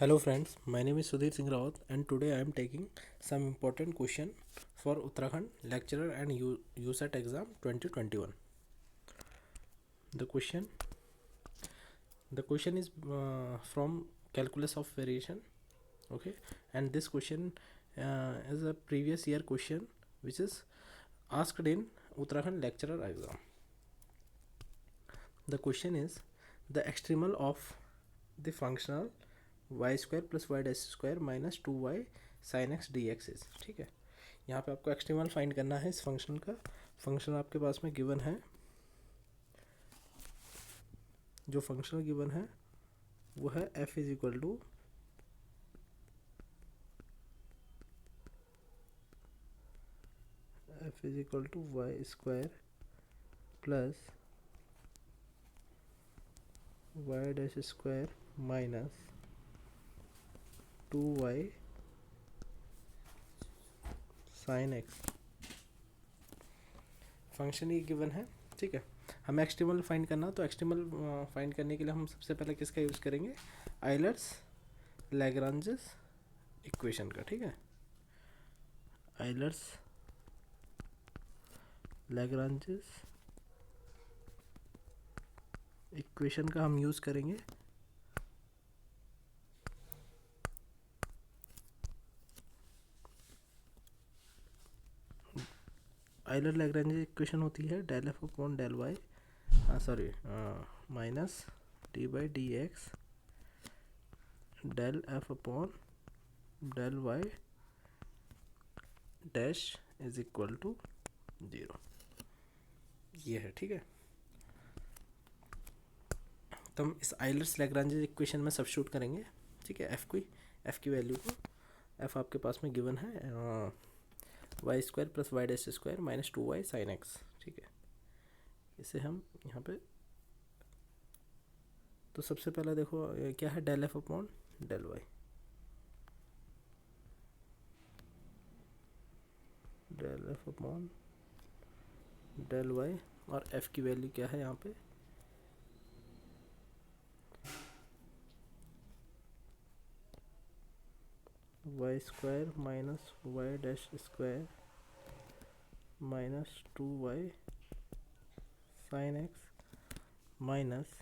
Hello friends, my name is Sudhir Singh Rawat and today I am taking some important question for Uttarakhand Lecturer and USET exam 2021. The question the question is from calculus of variation, okay, and this question is a previous year question which is asked in Uttarakhand Lecturer exam. The question is the extremal of the functional y square plus Y dash square minus 2y sine X D X is. ठीक है, यहाँ पे आपको extremal find करना है इस function का। Function आपके पास में गिवन है, जो फंक्शन गिवन है वो है f is equal to Y square plus Y dash square minus 2y sine X. Function ये गिवन है, ठीक है। हमें एक्सट्रीमल फाइंड करना, तो एक्सट्रीमल फाइंड करने के लिए हम सबसे पहले किसका यूज़ करेंगे, आइलर्स लैग्रांजेस इक्वेशन का। ठीक है, आइलर्स लैग्रांजेस इक्वेशन का हम यूज़ करेंगे। आइलर लैग्रांज इक्वेशन होती है del F upon del Y, minus D by D x del F upon del Y dash is equal to 0। ये है, ठीक है। तो हम इस आइलर्स लैग्रांज इक्वेशन में सब्स्टिट्यूट करेंगे, ठीक है। एफ की वैल्यू को, एफ आपके पास में गिवन है Y square plus Y dash square minus 2y sine X. ठीक है, इसे हम यहाँ पे, तो सबसे पहला देखो क्या है, del F upon del Y, del F upon del Y, और एफ की वैल्यू क्या है यहाँ पे, Y square minus Y dash square minus 2y sine X minus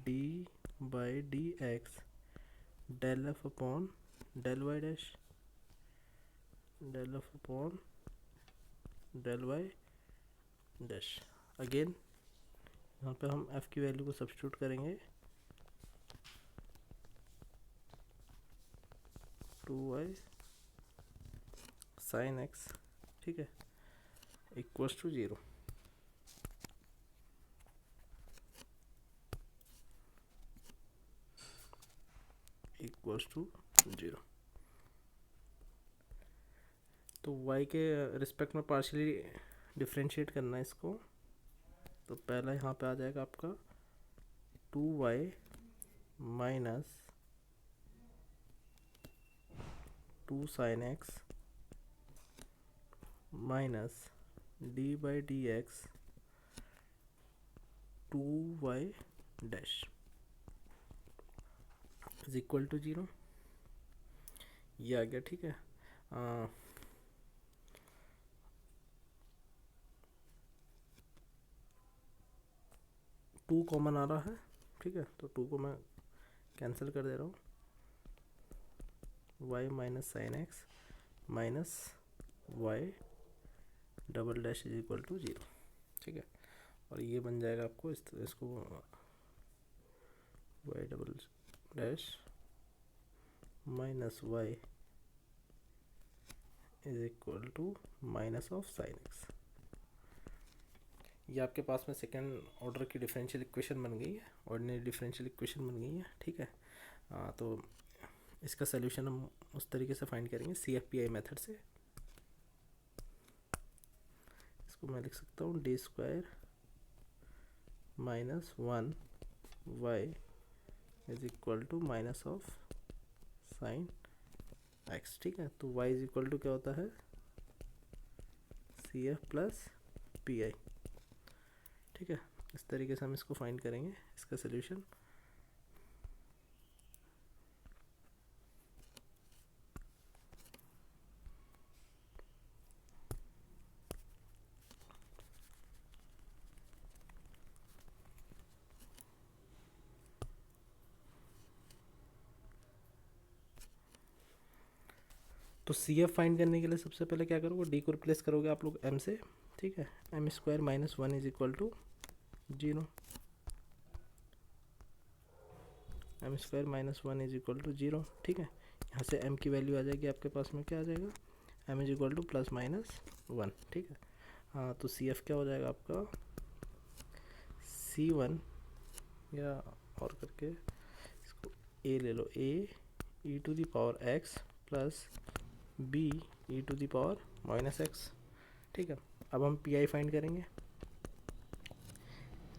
D by D x del F upon del Y dash, del F upon del Y dash. Again यहाँ पे हम f की value को substitute करेंगे, 2y sine X, ठीक है, equals to 0। Equals to 0। तो y के रिस्पेक्ट में पार्शियली डिफ्रेंशिएट करना है इसको। तो पहला यहाँ पे आ जाएगा आपका 2y minus 2 sine X minus D by D X 2y dash is equal to 0। ये आ गया, ठीक है। 2 कॉमन आ रहा है, ठीक है, तो 2 को मैं कैंसिल कर दे रहा हूँ। y minus sine X minus Y double dash is equal to 0, ठीक है। और ये बन जाएगा आपको इसको Y double dash minus Y is equal to minus of sine X. ये आपके पास में सेकेंड ऑर्डर की डिफरेंशियल इक्वेशन बन गई है, ऑर्डिनरी डिफरेंशियल इक्वेशन बन गई है, ठीक है। तो इसका सलूशन हम उस तरीके से फाइंड करेंगे CFPI मेथड से। इसको मैं लिख सकता हूँ D square minus 1 Y is equal to minus of sine X, ठीक है। तो y इज इक्वल टू क्या होता है, CF प्लस PI, ठीक है। इस तरीके से हम इसको फाइंड करेंगे, इसका सलूशन। तो सी एफ फाइंड करने के लिए सबसे पहले क्या करोगे, डी को रिप्लेस करोगे आप लोग एम से, ठीक है। M square minus one is equal to zero, M square minus one is equal to zero, ठीक है। यहाँ से एम की वैल्यू आ जाएगी आपके पास में, क्या आ जाएगा, M is equal to plus minus one, ठीक है। हाँ, तो सी एफ क्या हो जाएगा आपका, सी वन, या और करके इसको ए ले लो, a e to the power x plus b e to the power minus x, ठीक है। अब हम पी आई फाइंड करेंगे,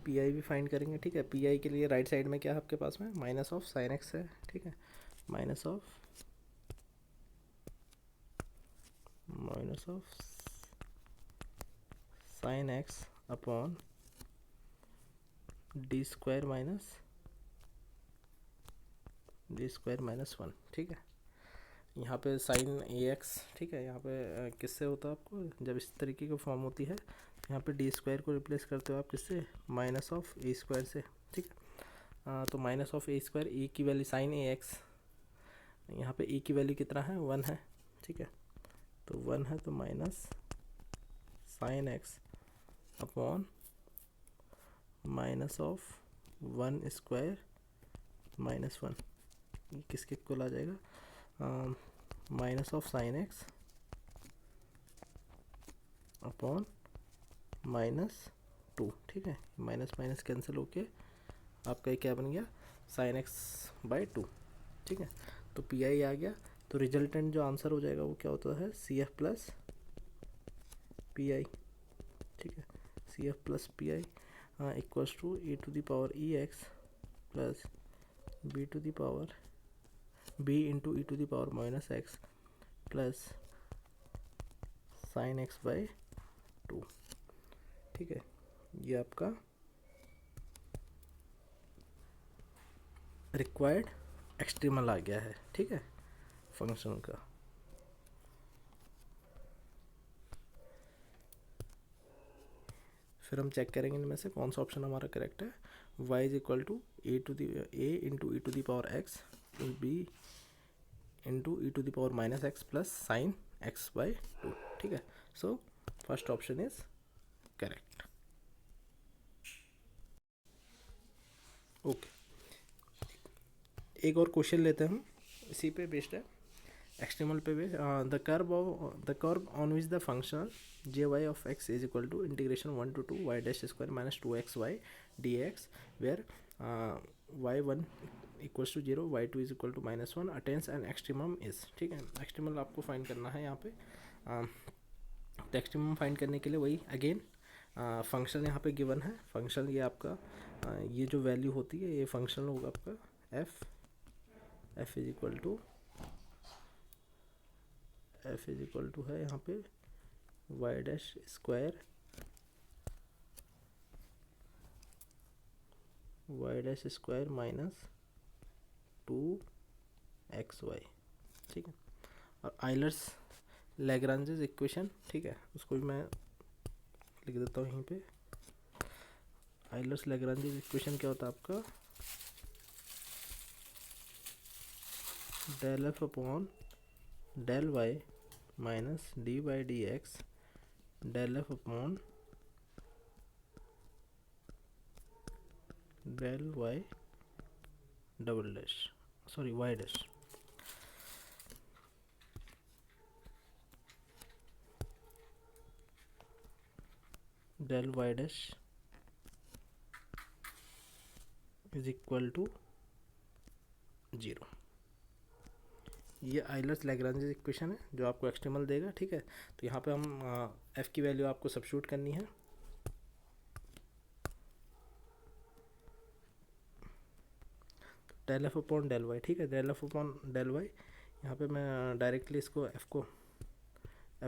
पी आई भी फाइंड करेंगे, ठीक है। पी आई के लिए राइट साइड में क्या है आपके पास में, माइनस ऑफ साइन एक्स है, ठीक है। Minus of sine x upon D square minus one, ठीक है। यहाँ पे साइन ए एक्स, ठीक है, यहाँ पे किससे होता है आपको, जब इस तरीके की फॉर्म होती है यहाँ पे डी स्क्वायर को रिप्लेस करते हो आप किससे, माइनस ऑफ ए स्क्वायर से, ठीक है। तो माइनस ऑफ ए स्क्वायर, ए की वैल्यू साइन ए एक्स, यहाँ पे ए की वैल्यू कितना है, वन है, ठीक है। तो वन है तो minus sine x upon minus of one square minus one, ये किसके इक्वल आ जाएगा, minus of sine x upon minus two, ठीक है। माइनस माइनस कैंसिल होके आपका ये क्या बन गया, साइन एक्स बाई टू, ठीक है। तो पी आई आ गया, तो रिजल्टेंट जो आंसर हो जाएगा वो क्या होता है, C F plus P I, ठीक है। C F plus P I equals to E to the power E X plus B to the power B into E to the power minus X plus sine X by two, ठीक है। ये आपका required extremal आ गया है, ठीक है, function का। फिर हम चेक करेंगे इनमें से कौन सा ऑप्शन हमारा करेक्ट है। y is equal to A into E to the power x plus B into E to the power minus X plus sine X by two, ठीक है। So first option is correct. Okay, एक और question लेते हैं हम, इसी पे based है, एक्सट्रीमल पे based. The curve on which the function J Y of X is equal to integration one to two Y dash square minus two X Y D X, where Y one equals to zero, Y two is equal to minus one, attains and extremum is, ठीक है। Extremal आपको find करना है यहाँ पे। तो extremum find करने के लिए वही अगेन फंक्शन यहाँ पे गिवन है। फंक्शन ये आपका ये जो वैल्यू होती है ये फंक्शन होगा आपका एफ इज इक्वल टू है यहाँ पे Y dash square minus two X Y, ठीक है। और आइलर्स लैग्रांजेस इक्वेशन, ठीक है, उसको भी मैं लिख देता हूँ यहीं पे। आइलर्स लैग्रांजेस इक्वेशन क्या होता है आपका, del F upon del Y minus D by D x del F upon del Y double dash, sorry Y dash, del Y dash is equal to zero. ये आइलर्स लैग्रांजेस इक्वेशन है जो आपको extremal देगा, ठीक है। तो यहाँ पे हम एफ की वैल्यू आपको सब्स्टिट्यूट करनी है। Del F upon del Y, ठीक है, del F upon del Y, यहाँ पे मैं डायरेक्टली इसको एफ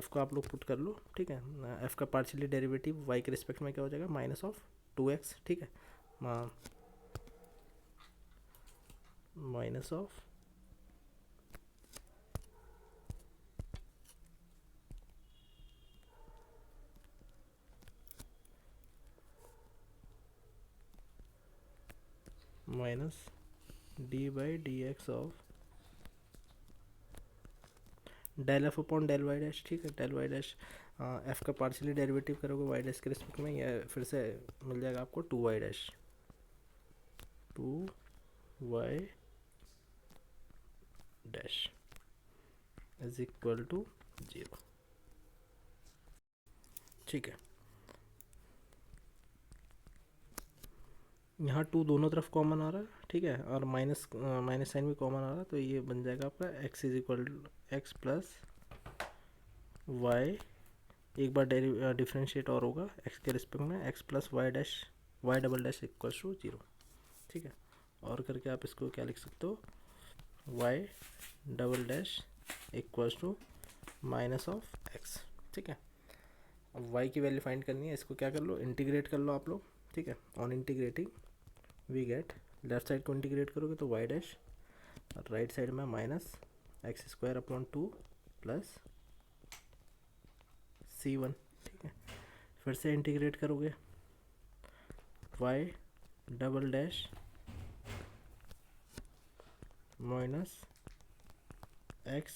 को आप लोग पुट कर लो, ठीक है। एफ का पार्शियली डेरिवेटिव वाई के रिस्पेक्ट में क्या हो जाएगा, माइनस ऑफ टू एक्स, ठीक है, minus of minus D by D x of del F upon del Y dash, ठीक है। डेल वाई डैश एफ का पार्शियली डेरिवेटिव करोगे वाई डैश के रिस्पेक्ट में, या फिर से मिल जाएगा आपको 2y dash, 2y dash is equal to 0, ठीक है। यहाँ 2 दोनों तरफ कॉमन आ रहा है, ठीक है, और माइनस साइन भी कॉमन आ रहा है, तो ये बन जाएगा आपका x is equal to X plus Y, एक बार डिफ्रेंशिएट और होगा x के रिस्पेक्ट में, x plus Y double dash equal to 0, ठीक है। और करके आप इसको क्या लिख सकते हो, Y double dash equals to minus of X, ठीक है। अब y की वैल्यू फाइंड करनी है, इसको क्या कर लो, इंटीग्रेट कर लो आप लोग, ठीक है। On integrating we get, left side को इंटीग्रेट करोगे तो y डैश, और राइट साइड में minus X square upon 2 plus c1, ठीक है। फिर से इंटीग्रेट करोगे, y double dash minus X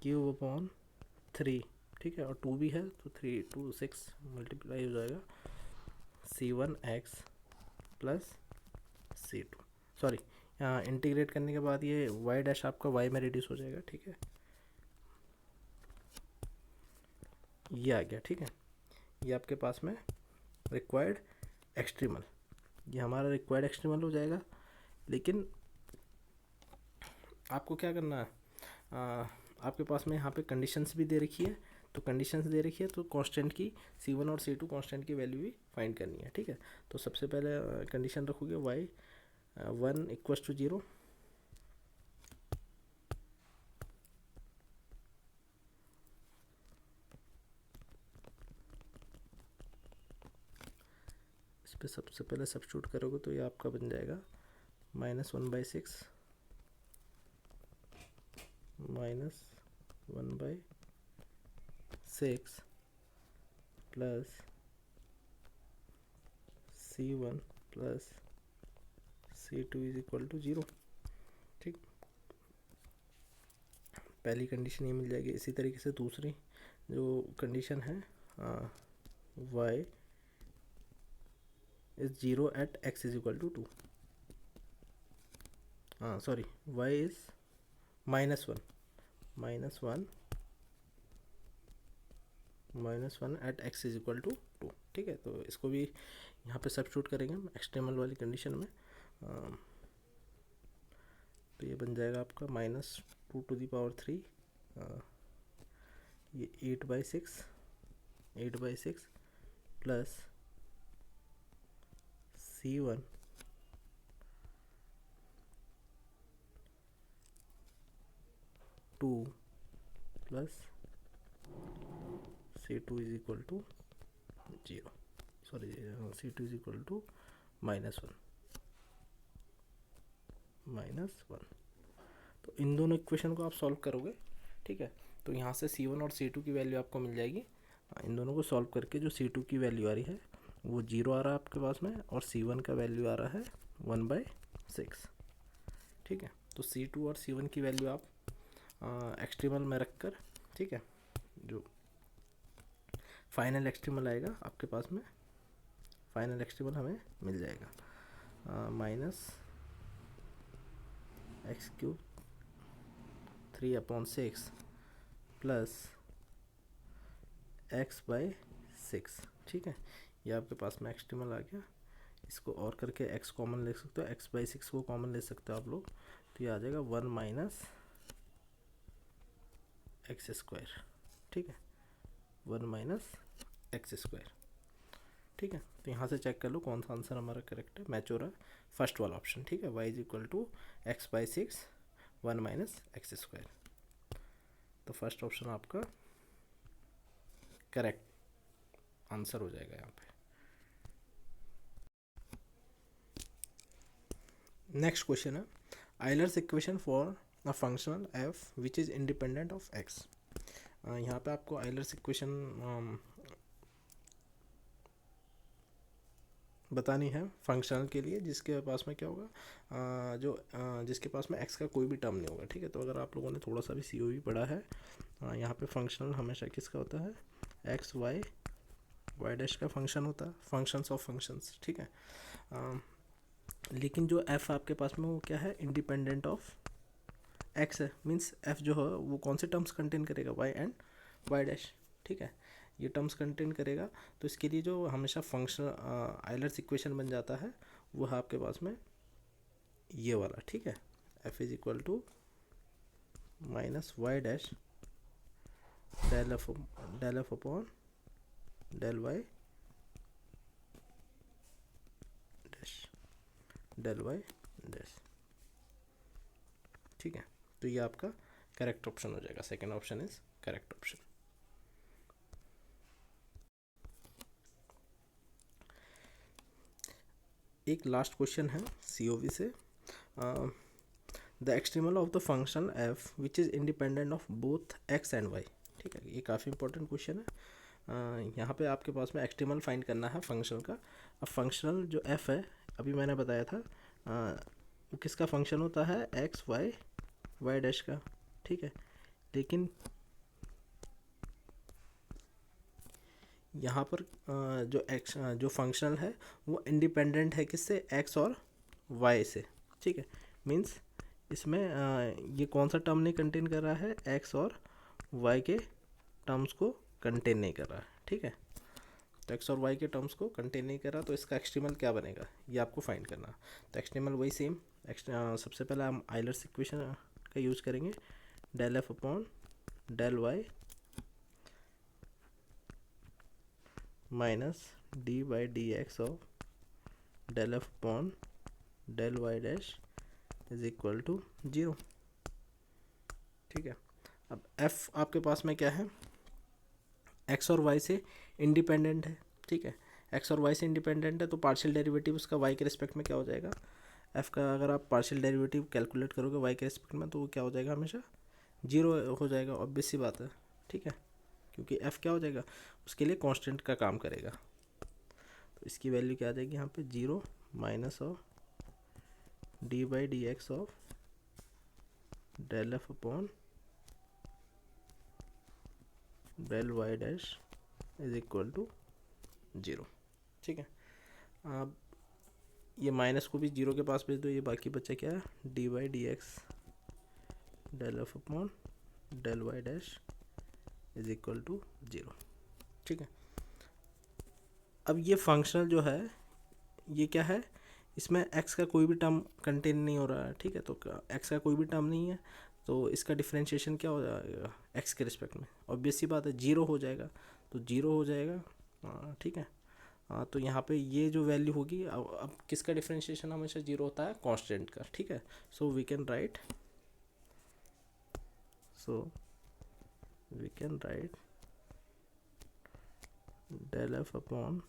cube upon 3, ठीक है, और 2 भी है तो 3 2 6 मल्टीप्लाई हो जाएगा, c1x प्लस c2, सॉरी, यहाँ इंटीग्रेट करने के बाद ये y डैश आपका y में रिड्यूस हो जाएगा, ठीक है, ये आ गया, ठीक है। ये आपके पास में रिक्वायर्ड एक्सट्रीमल, ये हमारा रिक्वायर्ड एक्सट्रीमल हो जाएगा। लेकिन आपको क्या करना है, आपके पास में यहाँ पे कंडीशंस भी दे रखी है, तो कंडीशंस दे रखी है तो कांस्टेंट की c1 और c2 कांस्टेंट की वैल्यू भी फाइंड करनी है, ठीक है। तो सबसे पहले कंडीशन रखोगे y 1 इक्वल्स टू 0, इस पर सबसे पहले सब्स्टिट्यूट करोगे तो ये आपका बन जाएगा -1/6 -1/6 plus c1 plus c2 is equal to 0, ठीक। पहली कंडीशन ये मिल जाएगी। इसी तरीके से दूसरी जो कंडीशन है, y is 0 at x is equal to 2, sorry, y is -1 at x is equal to 2, ठीक है। तो इसको भी यहाँ पे सब्स्टिट्यूट करेंगे हम एक्सट्रीमल वाली कंडीशन में, तो ये बन जाएगा आपका -2 टू द पावर 3, ये 8/6 plus c1 2 plus c2 is equal to 0, sorry, c2 is equal to -1। तो इन दोनों इक्वेशन को आप सॉल्व करोगे, ठीक है। तो यहाँ से c1 और c2 की वैल्यू आपको मिल जाएगी। इन दोनों को सॉल्व करके जो c2 की वैल्यू आ रही है वो 0 आ रहा है आपके पास में, और c1 का वैल्यू आ रहा है 1/6, ठीक है। तो c2 और c1 की वैल्यू आप एक्सट्रीमल में रख कर, ठीक है, जो फाइनल एक्सट्रीमल आएगा आपके पास में, फाइनल एक्सट्रीमल हमें मिल जाएगा -x³ 3/6 प्लस x/6, ठीक है। ये आपके पास में एक्सट्रीमल आ गया। इसको और करके x कॉमन ले सकते हो, x/6 को कॉमन ले सकते हो आप लोग, तो ये आ जाएगा 1 - x², ठीक है, 1 - x², ठीक है। तो यहाँ से चेक कर लो कौन सा आंसर हमारा करेक्ट है, मैच हो रहा है, फर्स्ट वाला ऑप्शन, ठीक है, y is equal to x/6 1 - x²। तो फर्स्ट ऑप्शन आपका करेक्ट आंसर हो जाएगा यहाँ पे। नेक्स्ट क्वेश्चन है Euler's equation for a functional f which is independent of x। यहाँ पे आपको आइलर्स इक्वेशन बतानी है फंक्शनल के लिए, जिसके पास में क्या होगा, जिसके पास में एक्स का कोई भी टर्म नहीं होगा। ठीक है, तो अगर आप लोगों ने थोड़ा सा भी सी ओ भी पढ़ा है, यहाँ पे फंक्शनल हमेशा किसका होता है, एक्स वाई, वाई डैश का फंक्शन होता है, फंक्शंस ऑफ फंक्शंस। ठीक है, लेकिन जो एफ आपके पास में वो क्या है, इंडिपेंडेंट ऑफ एक्स है, मीन्स एफ जो है वो कौन से टर्म्स कंटेन करेगा, वाई एंड वाई डैश। ठीक है, ये टर्म्स कंटेन करेगा, तो इसके लिए जो हमेशा फंक्शन आइलर्स इक्वेशन बन जाता है वो है आपके पास में ये वाला। ठीक है, F is equal to minus Y dash del F upon del Y dash del Y dash. ठीक है, तो ये आपका करेक्ट ऑप्शन हो जाएगा, second option is correct option. एक लास्ट क्वेश्चन है COV से, the extremal of the function F which is independent of both x and y. ठीक है, ये काफ़ी इंपॉर्टेंट क्वेश्चन है। यहाँ पे आपके पास में एक्सट्रीमल फाइंड करना है फंक्शन का। अब फंक्शनल जो एफ है, अभी मैंने बताया था, वो किसका फंक्शन होता है, एक्स वाई वाई डैश का। ठीक है, लेकिन यहाँ पर जो फंक्शनल है वो इंडिपेंडेंट है किससे, एक्स और वाई से। ठीक है, मीन्स इसमें ये कौन सा टर्म नहीं कंटेन कर रहा है, एक्स और वाई के टर्म्स को कंटेन नहीं कर रहा है। ठीक है, तो एक्स और वाई के टर्म्स को कंटेन नहीं कर रहा, तो इसका एक्सट्रीमल क्या बनेगा ये आपको फाइंड करना। तो एक्सट्रीमल वही सेम, सबसे पहले हम आइलर्स इक्वेशन का यूज़ करेंगे, del F upon del Y minus D by D x of del F upon del Y dash is equal to 0। ठीक है, अब एफ आपके पास में क्या है, एक्स और वाई से इंडिपेंडेंट है। ठीक है, एक्स और वाई से इंडिपेंडेंट है, तो पार्शियल डेरिवेटिव उसका वाई के रिस्पेक्ट में क्या हो जाएगा, एफ का अगर आप पार्शियल डेरिवेटिव कैलकुलेट करोगे वाई के रिस्पेक्ट में, तो वो क्या हो जाएगा, हमेशा 0 हो जाएगा, ऑब्वियस सी बात है। ठीक है, क्योंकि एफ क्या हो जाएगा, उसके लिए कांस्टेंट का काम करेगा, तो इसकी वैल्यू क्या आ जाएगी यहाँ पे, 0 minus of d by D x of del F upon del Y dash is equal to 0। ठीक है, अब ये माइनस को भी 0 के पास भेज दो, ये बाकी बचा क्या है, d by D x del F upon del Y dash is equal to 0। ठीक है, अब ये फंक्शनल जो है ये क्या है, इसमें x का कोई भी टर्म कंटेन नहीं हो रहा है। ठीक है, तो x का कोई भी टर्म नहीं है, तो इसका डिफरेंशिएशन क्या हो जाएगा, x के रिस्पेक्ट में, ऑब्वियस सी बात है 0 हो जाएगा, तो 0 हो जाएगा। ठीक है, तो यहाँ पे ये जो वैल्यू होगी, अब किसका डिफरेंशिएशन हमेशा 0 होता है, कांस्टेंट का। ठीक है, so we can write del F upon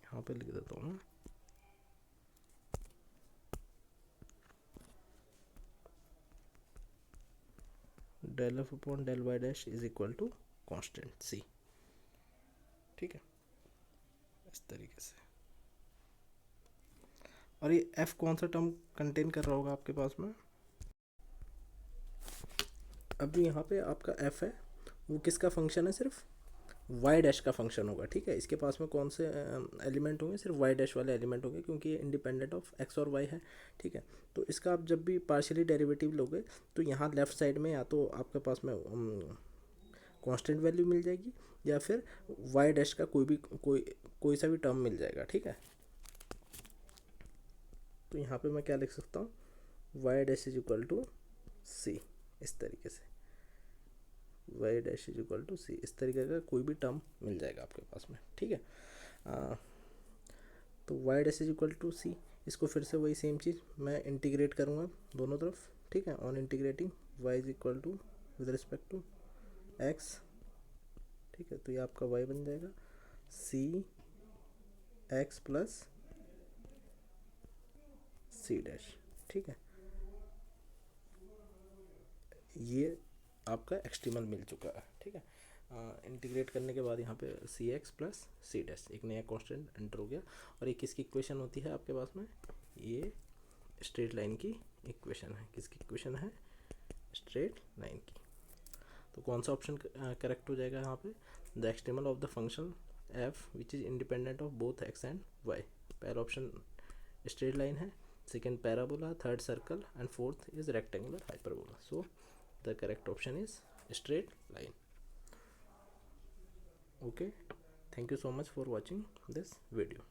यहाँ पे लिख देता हूँ, del F upon del Y dash is equal to constant C. ठीक है, इस तरीके से। और ये एफ कौन सा टर्म कंटेन कर रहा होगा आपके पास में, अभी यहाँ पे आपका एफ है वो किसका फंक्शन है, सिर्फ वाई डैश का फंक्शन होगा। ठीक है, इसके पास में कौन से एलिमेंट होंगे, सिर्फ वाई डैश वाले एलिमेंट होंगे, क्योंकि ये इंडिपेंडेंट ऑफ एक्स और वाई है। ठीक है, तो इसका आप जब भी पार्शियली डेरिवेटिव लोगे, तो यहाँ लेफ्ट साइड में या तो आपके पास में कांस्टेंट वैल्यू मिल जाएगी, या फिर वाई डैश का कोई सा भी टर्म मिल जाएगा। ठीक है, तो यहाँ पे मैं क्या लिख सकता हूँ, y dash is equal to C, इस तरीके से, y dash is equal to C, इस तरीके का कोई भी टर्म मिल जाएगा आपके पास में। ठीक है, तो y dash is equal to C, इसको फिर से वही सेम चीज़ मैं इंटीग्रेट करूँगा दोनों तरफ। ठीक है, on integrating y is equal to with respect to x. ठीक है, तो ये आपका वाई बन जाएगा c x plus c dash. ठीक है, ये आपका एक्सट्रीमल मिल चुका है, ठीक है। इंटीग्रेट करने के बाद यहाँ पे सी एक्स प्लस सी डैश एक नया कांस्टेंट एंटर हो गया। और ये किसकी इक्वेशन होती है आपके पास में, ये स्ट्रेट लाइन की इक्वेशन है। किसकी इक्वेशन है, स्ट्रेट लाइन की। तो कौन सा ऑप्शन करेक्ट हो जाएगा यहाँ पे, the extremal of the function F which is independent of both x and y. पहला ऑप्शन स्ट्रेट लाइन है, second parabola, third circle and fourth is rectangular hyperbola. So the correct option is straight line. Okay, thank you so much for watching this video.